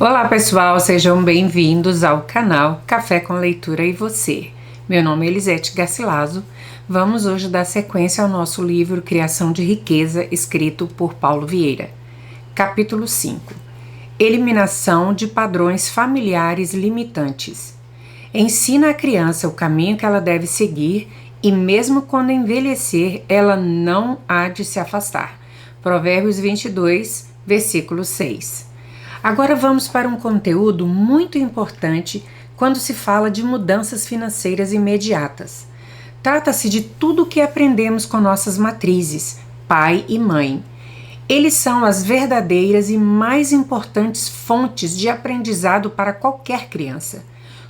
Olá pessoal, sejam bem-vindos ao canal Café com Leitura e Você. Meu nome é Elisete Garcilaso. Vamos hoje dar sequência ao nosso livro Criação de Riqueza, escrito por Paulo Vieira. Capítulo 5. Eliminação de padrões familiares limitantes. Ensina a criança o caminho que ela deve seguir e mesmo quando envelhecer, ela não há de se afastar. Provérbios 22, versículo 6. Agora vamos para um conteúdo muito importante quando se fala de mudanças financeiras imediatas. Trata-se de tudo o que aprendemos com nossas matrizes, pai e mãe. Eles são as verdadeiras e mais importantes fontes de aprendizado para qualquer criança.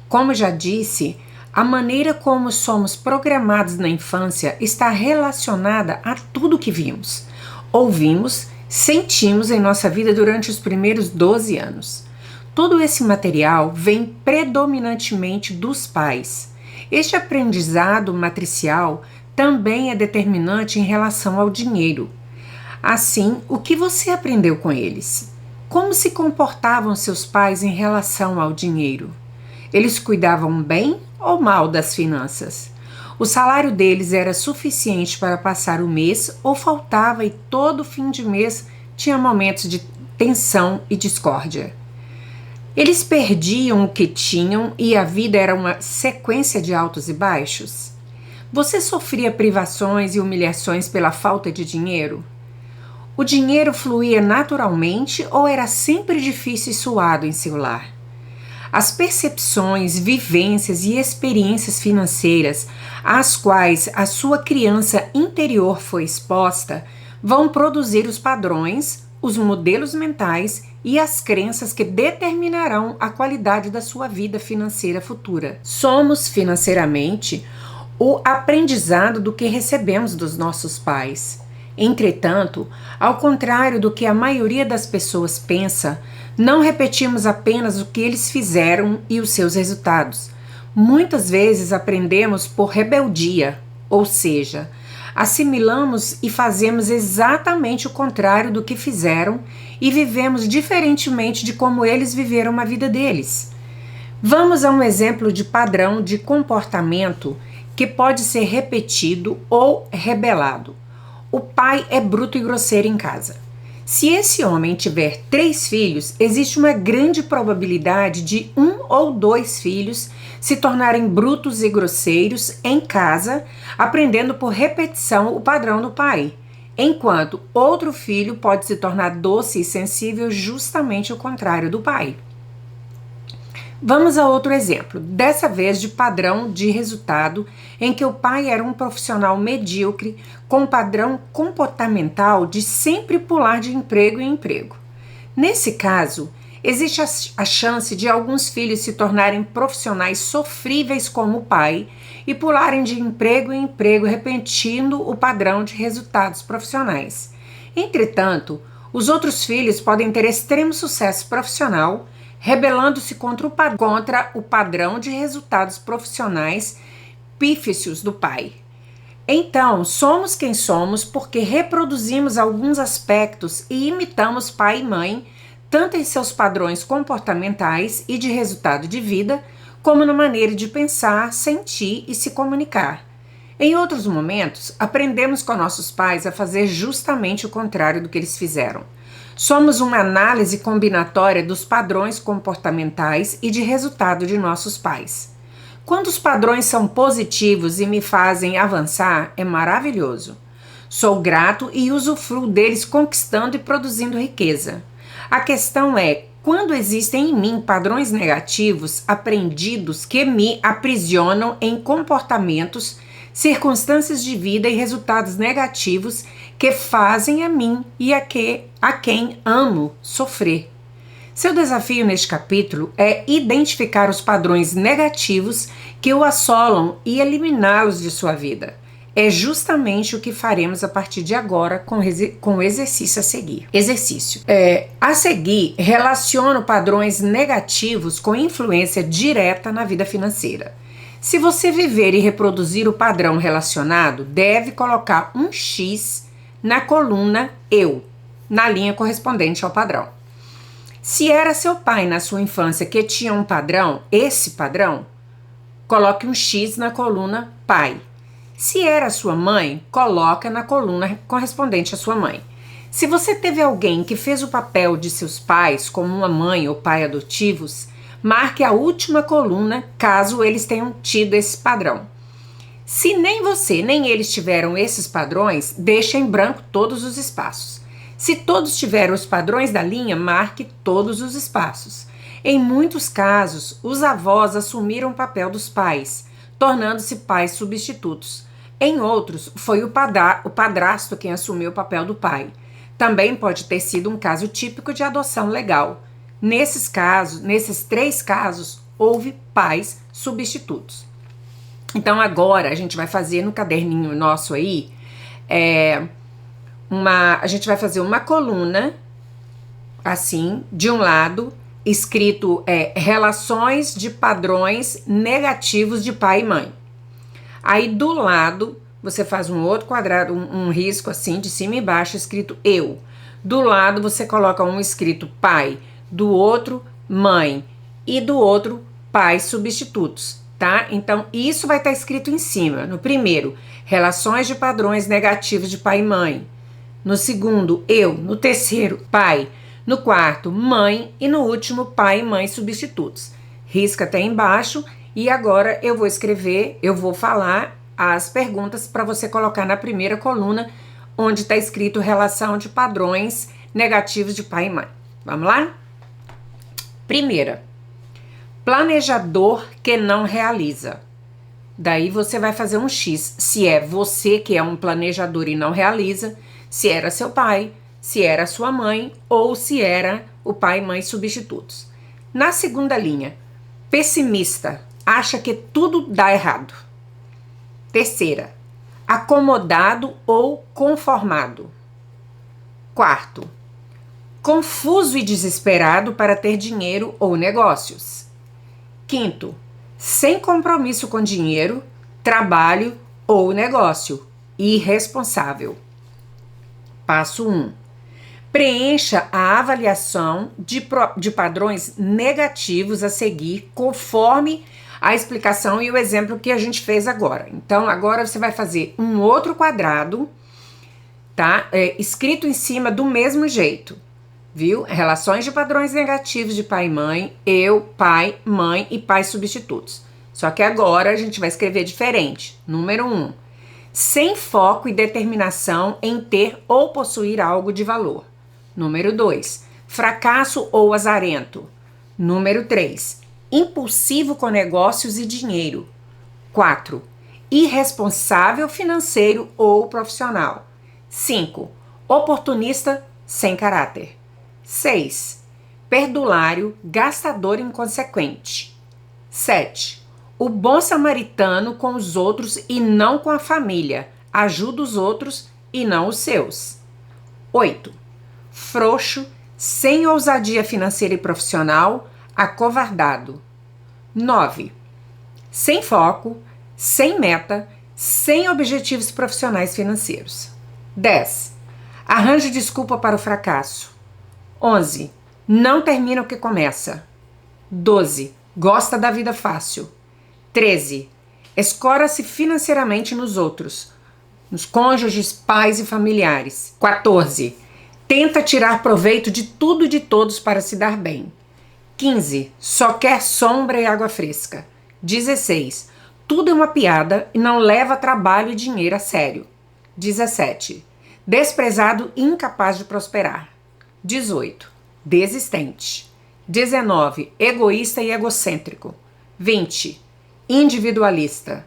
Como já disse, a maneira como somos programados na infância está relacionada a tudo que vimos, ouvimos, sentimos em nossa vida durante os primeiros 12 anos. Todo esse material vem predominantemente dos pais. Este aprendizado matricial também é determinante em relação ao dinheiro. Assim, o que você aprendeu com eles? Como se comportavam seus pais em relação ao dinheiro? Eles cuidavam bem ou mal das finanças? O salário deles era suficiente para passar o mês ou faltava e todo fim de mês tinha momentos de tensão e discórdia? Eles perdiam o que tinham e a vida era uma sequência de altos e baixos? Você sofria privações e humilhações pela falta de dinheiro? O dinheiro fluía naturalmente ou era sempre difícil e suado em seu lar? As percepções, vivências e experiências financeiras às quais a sua criança interior foi exposta vão produzir os padrões, os modelos mentais e as crenças que determinarão a qualidade da sua vida financeira futura. Somos financeiramente o aprendizado do que recebemos dos nossos pais. Entretanto, ao contrário do que a maioria das pessoas pensa, não repetimos apenas o que eles fizeram e os seus resultados. Muitas vezes aprendemos por rebeldia, ou seja, assimilamos e fazemos exatamente o contrário do que fizeram e vivemos diferentemente de como eles viveram a vida deles. Vamos a um exemplo de padrão de comportamento que pode ser repetido ou rebelado. O pai é bruto e grosseiro em casa. Se esse homem tiver 3 filhos, existe uma grande probabilidade de 1 ou 2 filhos se tornarem brutos e grosseiros em casa, aprendendo por repetição o padrão do pai, enquanto outro filho pode se tornar doce e sensível, justamente o contrário do pai. Vamos a outro exemplo, dessa vez de padrão de resultado, em que o pai era um profissional medíocre com um padrão comportamental de sempre pular de emprego em emprego. Nesse caso, existe a chance de alguns filhos se tornarem profissionais sofríveis como o pai e pularem de emprego em emprego, repetindo o padrão de resultados profissionais. Entretanto, os outros filhos podem ter extremo sucesso profissional, rebelando-se contra o padrão de resultados profissionais pífios do pai. Então, somos quem somos porque reproduzimos alguns aspectos e imitamos pai e mãe, tanto em seus padrões comportamentais e de resultado de vida, como na maneira de pensar, sentir e se comunicar. Em outros momentos, aprendemos com nossos pais a fazer justamente o contrário do que eles fizeram. Somos uma análise combinatória dos padrões comportamentais e de resultado de nossos pais. Quando os padrões são positivos e me fazem avançar, é maravilhoso. Sou grato e usufruo deles conquistando e produzindo riqueza. A questão é, quando existem em mim padrões negativos aprendidos que me aprisionam em comportamentos, circunstâncias de vida e resultados negativos que fazem a mim e a quem amo sofrer. Seu desafio neste capítulo é identificar os padrões negativos que o assolam e eliminá-los de sua vida. É justamente o que faremos a partir de agora com o exercício a seguir. A seguir, relaciono padrões negativos com influência direta na vida financeira. Se você viver e reproduzir o padrão relacionado, deve colocar um X na coluna Eu, na linha correspondente ao padrão. Se era seu pai na sua infância que tinha um padrão, esse padrão, coloque um X na coluna pai. Se era sua mãe, coloca na coluna correspondente à sua mãe. Se você teve alguém que fez o papel de seus pais, como uma mãe ou pai adotivos, marque a última coluna caso eles tenham tido esse padrão. Se nem você nem eles tiveram esses padrões, deixe em branco todos os espaços. Se todos tiveram os padrões da linha, marque todos os espaços. Em muitos casos, os avós assumiram o papel dos pais, tornando-se pais substitutos. Em outros, foi o padrasto quem assumiu o papel do pai. Também pode ter sido um caso típico de adoção legal. Nesses 3 casos, houve pais substitutos. Então agora a gente vai fazer no caderninho nosso aí, a gente vai fazer uma coluna, assim, de um lado, escrito relações de padrões negativos de pai e mãe. Aí do lado, você faz um outro quadrado, um risco assim, de cima e baixo, escrito eu. Do lado você coloca um escrito pai, do outro mãe e do outro pais substitutos, tá? Então isso vai estar escrito em cima. No primeiro, relações de padrões negativos de pai e mãe. No segundo, eu. No terceiro, pai. No quarto, mãe. E no último, pai e mãe substitutos. Risca até embaixo e agora eu vou falar as perguntas para você colocar na primeira coluna, onde está escrito relação de padrões negativos de pai e mãe. Vamos lá? Primeira, planejador que não realiza. Daí você vai fazer um X, se é você que é um planejador e não realiza, se era seu pai, se era sua mãe ou se era o pai e mãe substitutos. Na segunda linha, pessimista, acha que tudo dá errado. Terceira, acomodado ou conformado. Quarto, confuso e desesperado para ter dinheiro ou negócios. Quinto, sem compromisso com dinheiro, trabalho ou negócio, irresponsável. Passo 1. Preencha a avaliação de padrões negativos a seguir, conforme a explicação e o exemplo que a gente fez agora. Então, agora você vai fazer um outro quadrado, tá? Escrito em cima do mesmo jeito, viu? Relações de padrões negativos de pai e mãe, eu, pai, mãe e pais substitutos. Só que agora a gente vai escrever diferente. Número 1. Sem foco e determinação em ter ou possuir algo de valor. Número 2. Fracasso ou azarento. Número 3. Impulsivo com negócios e dinheiro. 4. Irresponsável financeiro ou profissional. 5. Oportunista sem caráter. 6. Perdulário, gastador inconsequente. 7. O bom samaritano com os outros e não com a família. Ajuda os outros e não os seus. 8. Frouxo, sem ousadia financeira e profissional, acovardado. 9. Sem foco, sem meta, sem objetivos profissionais financeiros. 10. Arranja desculpa para o fracasso. 11. Não termina o que começa. 12. Gosta da vida fácil. 13. Escora-se financeiramente nos outros, nos cônjuges, pais e familiares. 14. Tenta tirar proveito de tudo e de todos para se dar bem. 15. Só quer sombra e água fresca. 16. Tudo é uma piada e não leva trabalho e dinheiro a sério. 17. Desprezado e incapaz de prosperar. 18. Desistente. 19. Egoísta e egocêntrico. 20. Individualista.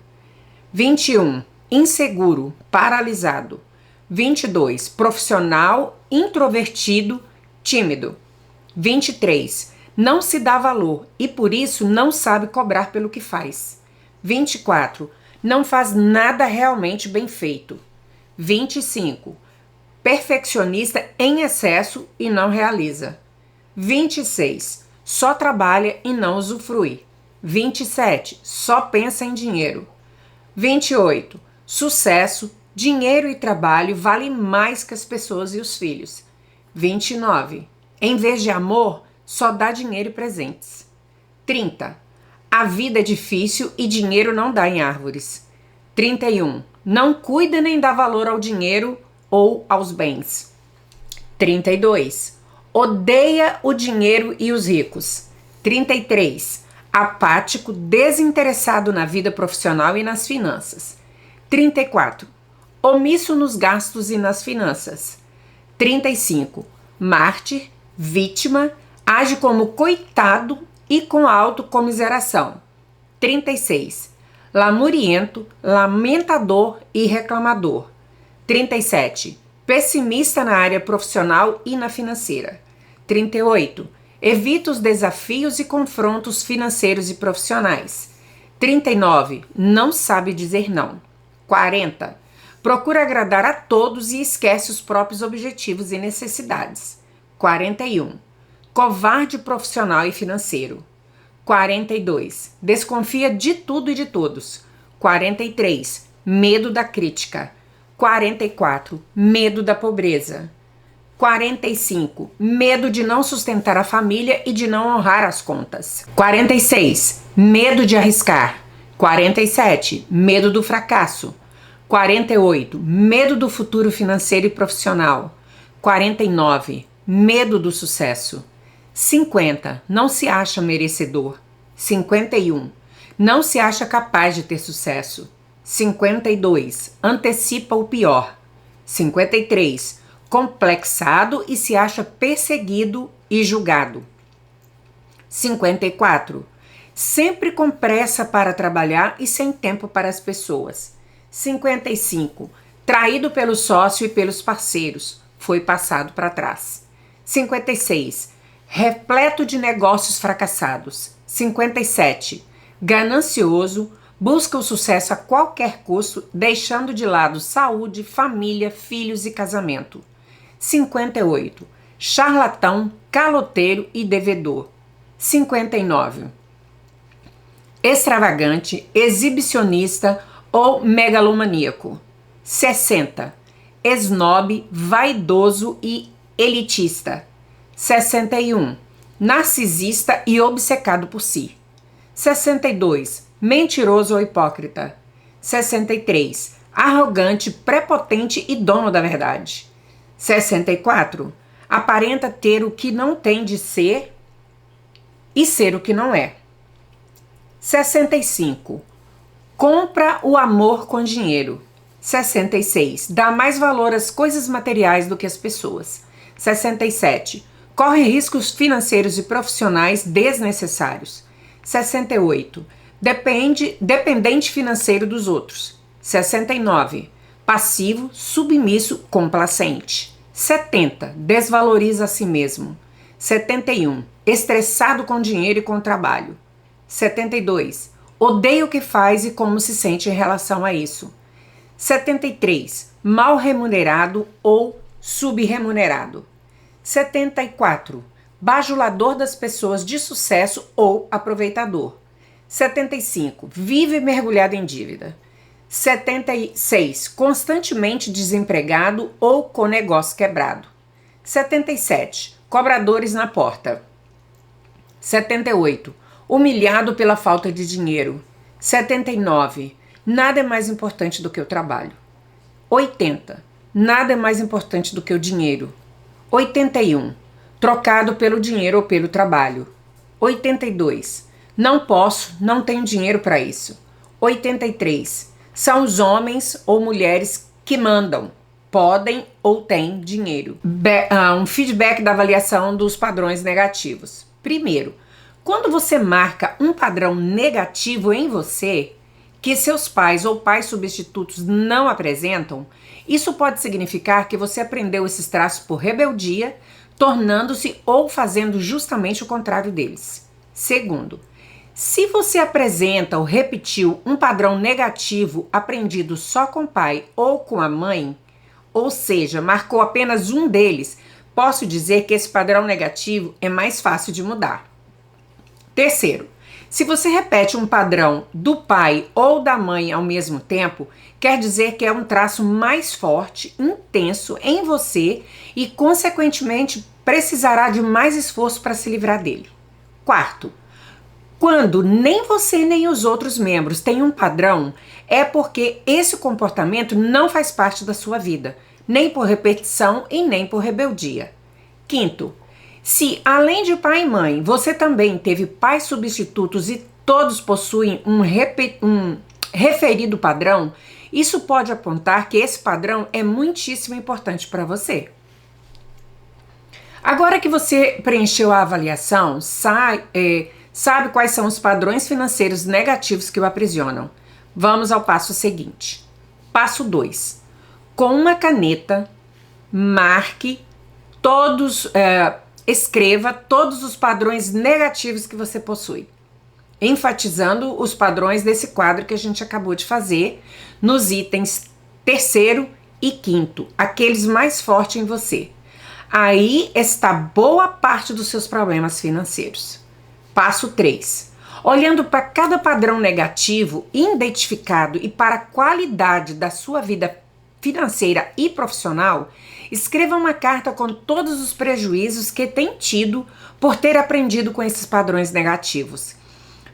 21. Inseguro, paralisado. 22. Profissional, introvertido, tímido. 23. Não se dá valor e por isso não sabe cobrar pelo que faz. 24. Não faz nada realmente bem feito. 25. Perfeccionista em excesso e não realiza. 26. Só trabalha e não usufrui. 27. Só pensa em dinheiro. 28. Sucesso, dinheiro e trabalho valem mais que as pessoas e os filhos. 29. Em vez de amor, só dá dinheiro e presentes. 30. A vida é difícil e dinheiro não dá em árvores. 31. Não cuida nem dá valor ao dinheiro ou aos bens. 32. Odeia o dinheiro e os ricos. 33. Apático, desinteressado na vida profissional e nas finanças. 34. Omisso nos gastos e nas finanças. 35. Mártir, vítima, age como coitado e com autocomiseração. 36. Lamuriento, lamentador e reclamador. 37. Pessimista na área profissional e na financeira. 38. Evita os desafios e confrontos financeiros e profissionais. 39. Não sabe dizer não. 40. Procura agradar a todos e esquece os próprios objetivos e necessidades. 41. Covarde profissional e financeiro. 42. Desconfia de tudo e de todos. 43. Medo da crítica. 44. Medo da pobreza. 45. Medo de não sustentar a família e de não honrar as contas. 46. Medo de arriscar. 47. Medo do fracasso. 48. Medo do futuro financeiro e profissional. 49. Medo do sucesso. 50. Não se acha merecedor. 51. Não se acha capaz de ter sucesso. 52. Antecipa o pior. 53. Complexado e se acha perseguido e julgado. 54. Sempre com pressa para trabalhar e sem tempo para as pessoas. 55. Traído pelo sócio e pelos parceiros. Foi passado para trás. 56. Repleto de negócios fracassados. 57. Ganancioso, busca o sucesso a qualquer custo, deixando de lado saúde, família, filhos e casamento. 58. Charlatão, caloteiro e devedor. 59. Extravagante, exibicionista ou megalomaníaco. 60. Esnobe, vaidoso e elitista. 61. Narcisista e obcecado por si. 62. Mentiroso ou hipócrita. 63. Arrogante, prepotente e dono da verdade. 64. Aparenta ter o que não tem de ser e ser o que não é. 65. Compra o amor com dinheiro. 66. Dá mais valor às coisas materiais do que às pessoas. 67. Corre riscos financeiros e profissionais desnecessários. 68. Dependente financeiro dos outros. 69. Passivo, submisso, complacente. 70. Desvaloriza a si mesmo. 71. Estressado com dinheiro e com trabalho. 72. Odeia o que faz e como se sente em relação a isso. 73. Mal remunerado ou subremunerado. 74. Bajulador das pessoas de sucesso ou aproveitador. 75. Vive mergulhado em dívida. 76. Constantemente desempregado ou com negócio quebrado. 77. Cobradores na porta. 78. Humilhado pela falta de dinheiro. 79. Nada é mais importante do que o trabalho. 80. Nada é mais importante do que o dinheiro. 81. Trocado pelo dinheiro ou pelo trabalho. 82. Não posso, não tenho dinheiro para isso. 83. São os homens ou mulheres que mandam, podem ou têm dinheiro. Um feedback da avaliação dos padrões negativos. Primeiro, quando você marca um padrão negativo em você, que seus pais ou pais substitutos não apresentam, isso pode significar que você aprendeu esses traços por rebeldia, tornando-se ou fazendo justamente o contrário deles. Segundo, se você apresenta ou repetiu um padrão negativo aprendido só com o pai ou com a mãe, ou seja, marcou apenas um deles, posso dizer que esse padrão negativo é mais fácil de mudar. Terceiro, se você repete um padrão do pai ou da mãe ao mesmo tempo, quer dizer que é um traço mais forte, intenso em você e, consequentemente, precisará de mais esforço para se livrar dele. Quarto, quando nem você nem os outros membros têm um padrão, é porque esse comportamento não faz parte da sua vida, nem por repetição e nem por rebeldia. Quinto, se além de pai e mãe, você também teve pais substitutos e todos possuem um referido padrão, isso pode apontar que esse padrão é muitíssimo importante para você. Agora que você preencheu a avaliação, sabe quais são os padrões financeiros negativos que o aprisionam. Vamos ao passo seguinte. Passo 2. Com uma caneta, escreva todos os padrões negativos que você possui, enfatizando os padrões desse quadro que a gente acabou de fazer nos itens 3º e 5º, aqueles mais fortes em você. Aí está boa parte dos seus problemas financeiros. Passo 3. Olhando para cada padrão negativo identificado e para a qualidade da sua vida financeira e profissional, escreva uma carta com todos os prejuízos que tem tido por ter aprendido com esses padrões negativos.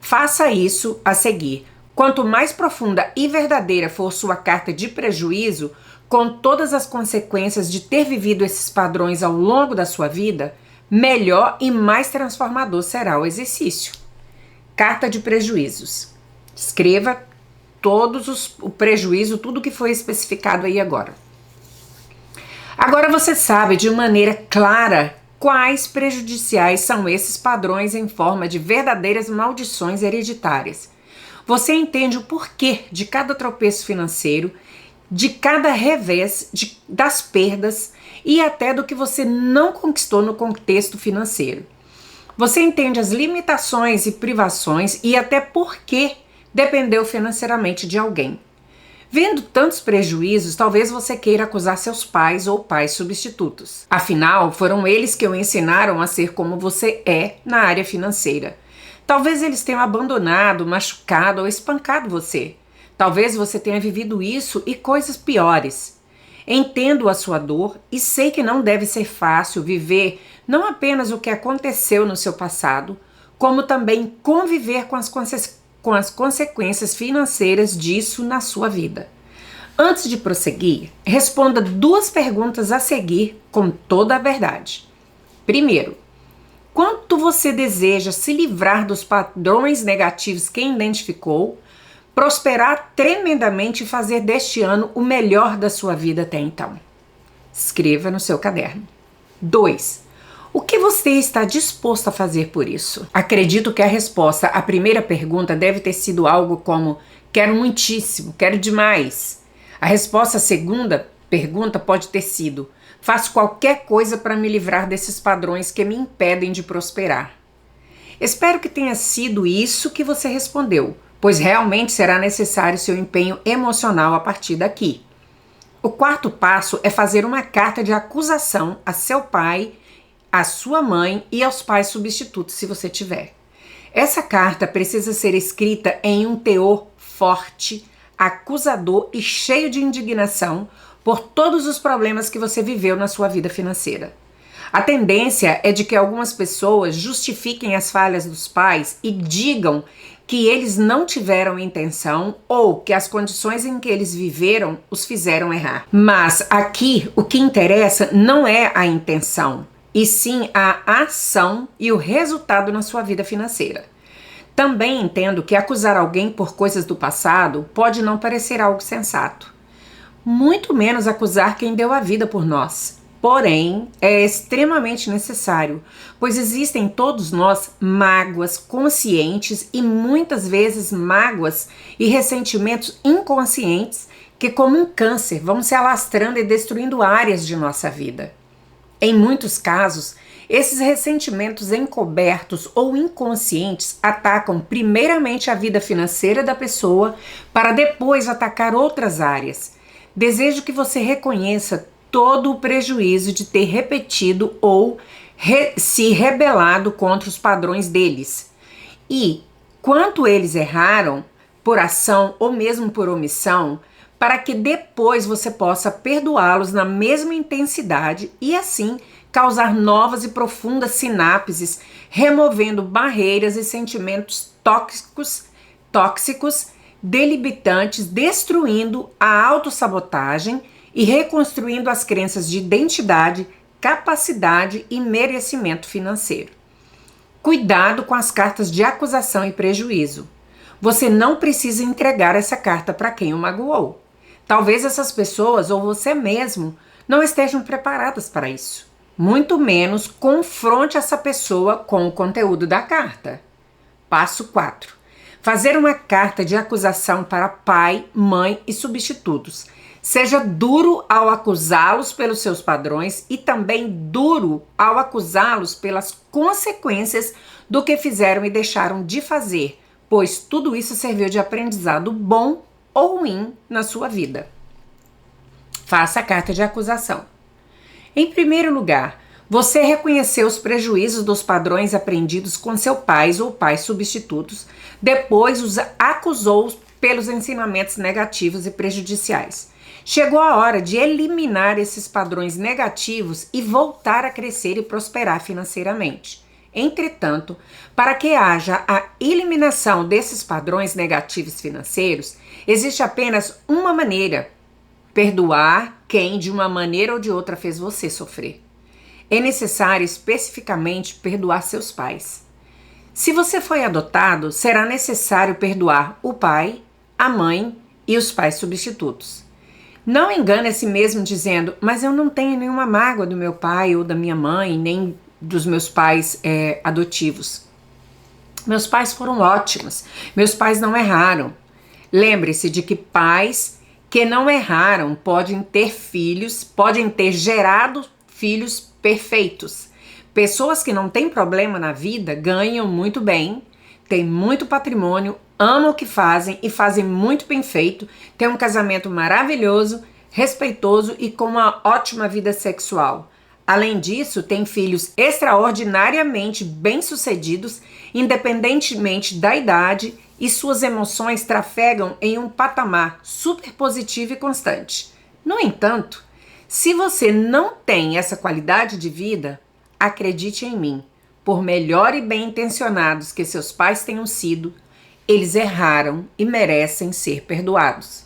Faça isso a seguir. Quanto mais profunda e verdadeira for sua carta de prejuízo, com todas as consequências de ter vivido esses padrões ao longo da sua vida, melhor e mais transformador será o exercício. Carta de prejuízos. Escreva o prejuízo, tudo que foi especificado aí agora. Agora você sabe de maneira clara quais prejudiciais são esses padrões em forma de verdadeiras maldições hereditárias. Você entende o porquê de cada tropeço financeiro, de cada revés, das perdas e até do que você não conquistou no contexto financeiro. Você entende as limitações e privações e até por que dependeu financeiramente de alguém. Vendo tantos prejuízos, talvez você queira acusar seus pais ou pais substitutos. Afinal, foram eles que o ensinaram a ser como você é na área financeira. Talvez eles tenham abandonado, machucado ou espancado você. Talvez você tenha vivido isso e coisas piores. Entendo a sua dor e sei que não deve ser fácil viver não apenas o que aconteceu no seu passado, como também conviver com as consequências financeiras disso na sua vida. Antes de prosseguir, responda 2 perguntas a seguir com toda a verdade. Primeiro, quanto você deseja se livrar dos padrões negativos que identificou, prosperar tremendamente e fazer deste ano o melhor da sua vida até então? Escreva no seu caderno. 2. O que você está disposto a fazer por isso? Acredito que a resposta à primeira pergunta deve ter sido algo como: quero muitíssimo, quero demais. A resposta à segunda pergunta pode ter sido: faço qualquer coisa para me livrar desses padrões que me impedem de prosperar. Espero que tenha sido isso que você respondeu, pois realmente será necessário seu empenho emocional a partir daqui. O 4º passo é fazer uma carta de acusação a seu pai, a sua mãe e aos pais substitutos, se você tiver. Essa carta precisa ser escrita em um teor forte, acusador e cheio de indignação por todos os problemas que você viveu na sua vida financeira. A tendência é de que algumas pessoas justifiquem as falhas dos pais e digam que eles não tiveram intenção ou que as condições em que eles viveram os fizeram errar. Mas aqui o que interessa não é a intenção, e sim a ação e o resultado na sua vida financeira. Também entendo que acusar alguém por coisas do passado pode não parecer algo sensato. Muito menos acusar quem deu a vida por nós. Porém, é extremamente necessário, pois existem em todos nós mágoas conscientes e muitas vezes mágoas e ressentimentos inconscientes que, como um câncer, vão se alastrando e destruindo áreas de nossa vida. Em muitos casos, esses ressentimentos encobertos ou inconscientes atacam primeiramente a vida financeira da pessoa para depois atacar outras áreas. Desejo que você reconheça todo o prejuízo de ter repetido ou se rebelado contra os padrões deles. E quanto eles erraram, por ação ou mesmo por omissão, para que depois você possa perdoá-los na mesma intensidade e assim causar novas e profundas sinapses, removendo barreiras e sentimentos tóxicos, delimitantes, destruindo a autossabotagem e reconstruindo as crenças de identidade, capacidade e merecimento financeiro. Cuidado com as cartas de acusação e prejuízo. Você não precisa entregar essa carta para quem o magoou. Talvez essas pessoas ou você mesmo não estejam preparadas para isso. Muito menos confronte essa pessoa com o conteúdo da carta. Passo 4. Fazer uma carta de acusação para pai, mãe e substitutos. Seja duro ao acusá-los pelos seus padrões e também duro ao acusá-los pelas consequências do que fizeram e deixaram de fazer, pois tudo isso serviu de aprendizado bom ou ruim na sua vida. Faça a carta de acusação. Em primeiro lugar, você reconheceu os prejuízos dos padrões aprendidos com seus pais ou pais substitutos, depois os acusou pelos ensinamentos negativos e prejudiciais. Chegou a hora de eliminar esses padrões negativos e voltar a crescer e prosperar financeiramente. Entretanto, para que haja a eliminação desses padrões negativos financeiros, existe apenas uma maneira: perdoar quem de uma maneira ou de outra fez você sofrer. É necessário especificamente perdoar seus pais. Se você foi adotado, será necessário perdoar o pai, a mãe e os pais substitutos. Não engane a si mesmo dizendo, mas eu não tenho nenhuma mágoa do meu pai ou da minha mãe, nem dos meus pais adotivos. Meus pais foram ótimos, meus pais não erraram. Lembre-se de que pais que não erraram podem ter gerado filhos perfeitos. Pessoas que não têm problema na vida ganham muito bem, têm muito patrimônio, amam o que fazem e fazem muito bem feito, têm um casamento maravilhoso, respeitoso e com uma ótima vida sexual. Além disso, têm filhos extraordinariamente bem-sucedidos, independentemente da idade, e suas emoções trafegam em um patamar super positivo e constante. No entanto, se você não tem essa qualidade de vida, acredite em mim, por melhor e bem intencionados que seus pais tenham sido, eles erraram e merecem ser perdoados.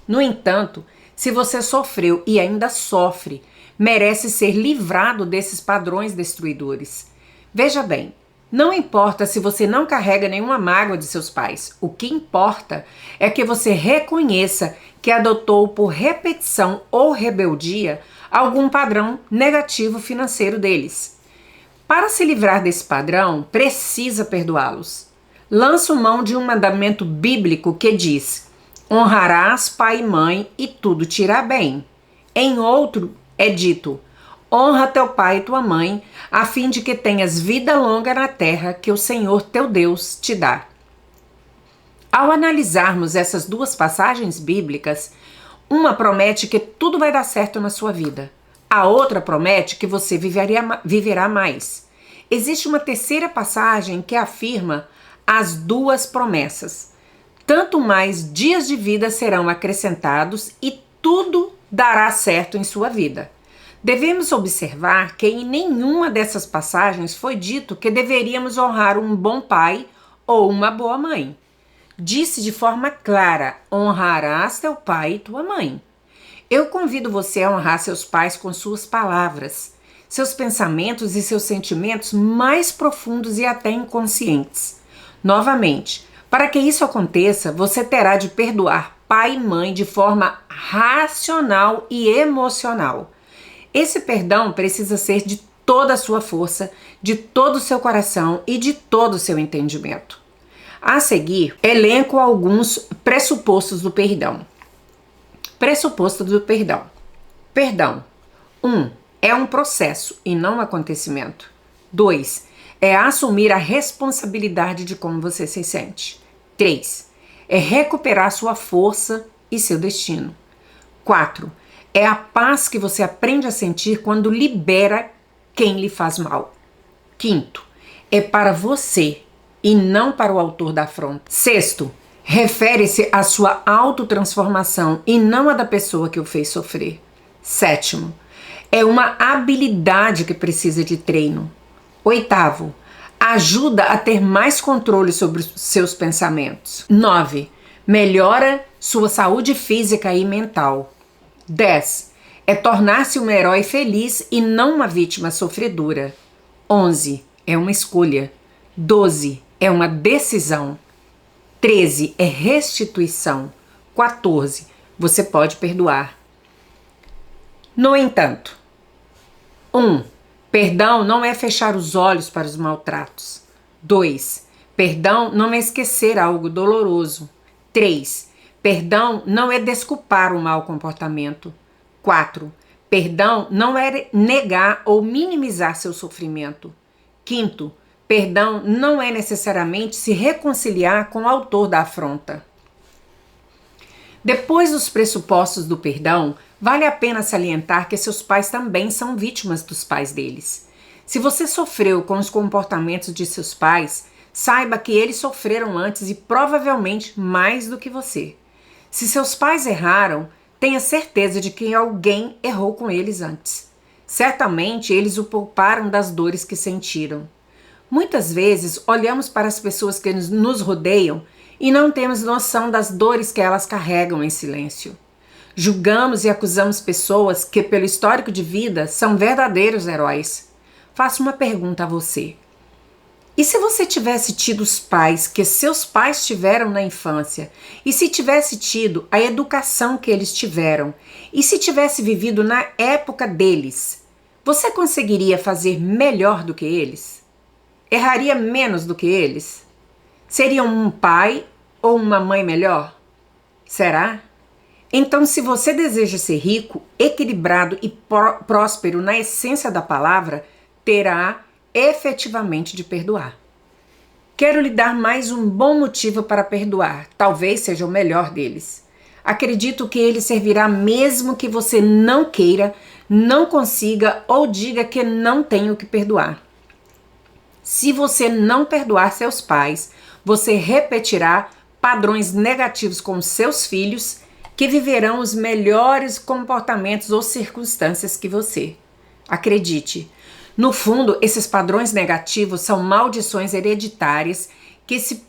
No entanto, se você sofreu e ainda sofre, merece ser livrado desses padrões destruidores. Veja bem, não importa se você não carrega nenhuma mágoa de seus pais, o que importa é que você reconheça que adotou por repetição ou rebeldia algum padrão negativo financeiro deles. Para se livrar desse padrão, precisa perdoá-los. Lança mão de um mandamento bíblico que diz: honrarás pai e mãe e tudo te irá bem. Em outro é dito: honra teu pai e tua mãe, a fim de que tenhas vida longa na terra que o Senhor teu Deus te dá. Ao analisarmos essas duas passagens bíblicas, uma promete que tudo vai dar certo na sua vida. A outra promete que você viverá mais. Existe uma terceira passagem que afirma as duas promessas. Tanto mais dias de vida serão acrescentados e tudo dará certo em sua vida. Devemos observar que em nenhuma dessas passagens foi dito que deveríamos honrar um bom pai ou uma boa mãe. Disse de forma clara: honrarás teu pai e tua mãe. Eu convido você a honrar seus pais com suas palavras, seus pensamentos e seus sentimentos mais profundos e até inconscientes. Novamente, para que isso aconteça, você terá de perdoar pai e mãe de forma racional e emocional. Esse perdão precisa ser de toda a sua força, de todo o seu coração e de todo o seu entendimento. A seguir, elenco alguns pressupostos do perdão. Pressuposto do perdão. Perdão. 1. É um processo e não um acontecimento. 2. É assumir a responsabilidade de como você se sente. 3. É recuperar sua força e seu destino. 4. É a paz que você aprende a sentir quando libera quem lhe faz mal. 5. É para você e não para o autor da afronta. 6. Refere-se à sua autotransformação e não à da pessoa que o fez sofrer. 7. É uma habilidade que precisa de treino. 8º, ajuda a ter mais controle sobre os seus pensamentos. 9, melhora sua saúde física e mental. 10, é tornar-se um herói feliz e não uma vítima sofredora. 11, é uma escolha. 12, é uma decisão. 13, é restituição. 14, você pode perdoar. No entanto, 1, perdão não é fechar os olhos para os maltratos. 2, perdão não é esquecer algo doloroso. 3, perdão não é desculpar o mau comportamento. 4, perdão não é negar ou minimizar seu sofrimento. 5, perdão não é necessariamente se reconciliar com o autor da afronta. Depois dos pressupostos do perdão, vale a pena salientar que seus pais também são vítimas dos pais deles. Se você sofreu com os comportamentos de seus pais, saiba que eles sofreram antes e provavelmente mais do que você. Se seus pais erraram, tenha certeza de que alguém errou com eles antes. Certamente eles o pouparam das dores que sentiram. Muitas vezes olhamos para as pessoas que nos rodeiam e não temos noção das dores que elas carregam em silêncio. Julgamos e acusamos pessoas que, pelo histórico de vida, são verdadeiros heróis. Faço uma pergunta a você. E se você tivesse tido os pais que seus pais tiveram na infância? E se tivesse tido a educação que eles tiveram? E se tivesse vivido na época deles? Você conseguiria fazer melhor do que eles? Erraria menos do que eles? Seria um pai ou uma mãe melhor? Será? Então, se você deseja ser rico, equilibrado e próspero na essência da palavra, terá efetivamente de perdoar. Quero lhe dar mais um bom motivo para perdoar, talvez seja o melhor deles. Acredito que ele servirá mesmo que você não queira, não consiga ou diga que não tem o que perdoar. Se você não perdoar seus pais, você repetirá padrões negativos com seus filhos, que viverão os melhores comportamentos ou circunstâncias que você. Acredite, no fundo, esses padrões negativos são maldições hereditárias que se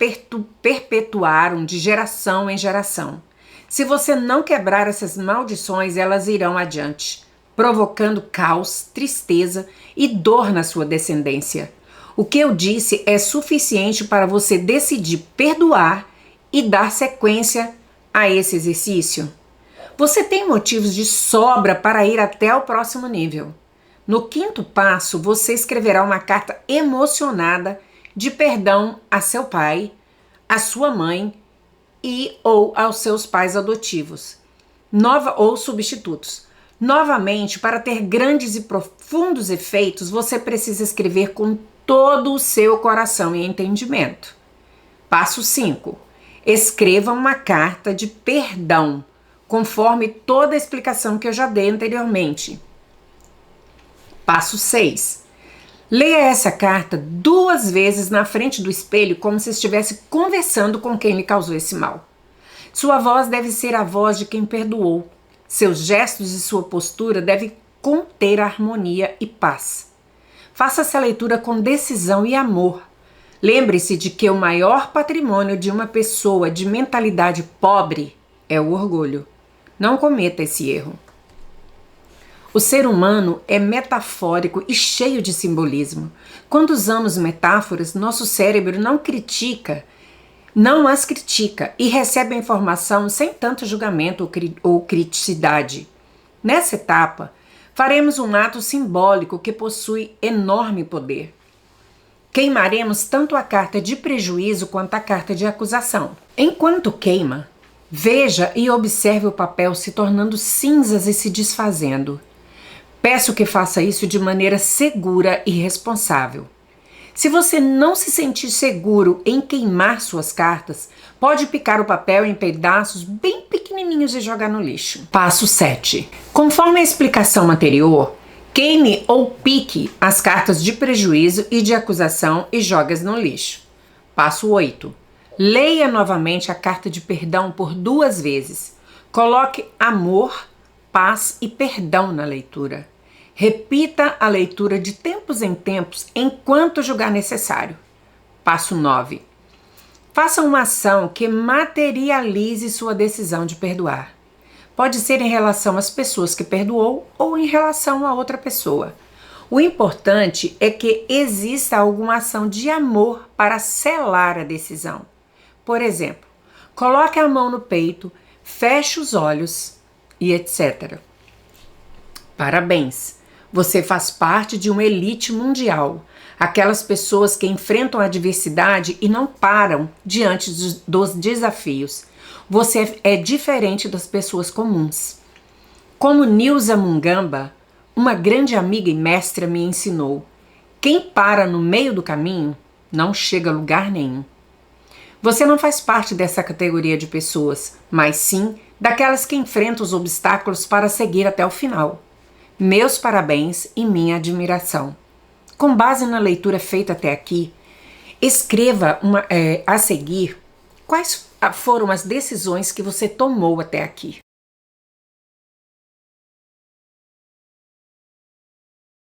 perpetuaram de geração em geração. Se você não quebrar essas maldições, elas irão adiante, provocando caos, tristeza e dor na sua descendência. O que eu disse é suficiente para você decidir perdoar e dar sequência a esse exercício. Você tem motivos de sobra para ir até o próximo nível. No 5º passo, você escreverá uma carta emocionada de perdão a seu pai, a sua mãe e ou aos seus pais adotivos, ou substitutos. Novamente, para ter grandes e profundos efeitos, você precisa escrever com todo o seu coração e entendimento. Passo 5. Escreva uma carta de perdão, conforme toda a explicação que eu já dei anteriormente. Passo 6. Leia essa carta 2 vezes na frente do espelho, como se estivesse conversando com quem lhe causou esse mal. Sua voz deve ser a voz de quem perdoou. Seus gestos e sua postura devem conter harmonia e paz. Faça essa leitura com decisão e amor. Lembre-se de que o maior patrimônio de uma pessoa de mentalidade pobre é o orgulho. Não cometa esse erro. O ser humano é metafórico e cheio de simbolismo. Quando usamos metáforas, nosso cérebro não as critica e recebe a informação sem tanto julgamento ou criticidade. Nessa etapa, faremos um ato simbólico que possui enorme poder. Queimaremos tanto a carta de prejuízo quanto a carta de acusação. Enquanto queima, veja e observe o papel se tornando cinzas e se desfazendo. Peço que faça isso de maneira segura e responsável. Se você não se sentir seguro em queimar suas cartas, pode picar o papel em pedaços bem pequenininhos e jogar no lixo. Passo 7. Conforme a explicação anterior, queime ou pique as cartas de prejuízo e de acusação e jogue-as no lixo. Passo 8. Leia novamente a carta de perdão por 2 vezes. Coloque amor, paz e perdão na leitura. Repita a leitura de tempos em tempos enquanto julgar necessário. Passo 9. Faça uma ação que materialize sua decisão de perdoar. Pode ser em relação às pessoas que perdoou ou em relação a outra pessoa. O importante é que exista alguma ação de amor para selar a decisão. Por exemplo, coloque a mão no peito, feche os olhos e etc. Parabéns! Você faz parte de uma elite mundial. Aquelas pessoas que enfrentam a adversidade e não param diante dos desafios. Você é diferente das pessoas comuns. Como Nilza Mungamba, uma grande amiga e mestra, me ensinou: quem para no meio do caminho não chega a lugar nenhum. Você não faz parte dessa categoria de pessoas, mas sim daquelas que enfrentam os obstáculos para seguir até o final. Meus parabéns e minha admiração. Com base na leitura feita até aqui, escreva a seguir quais foram as decisões que você tomou até aqui.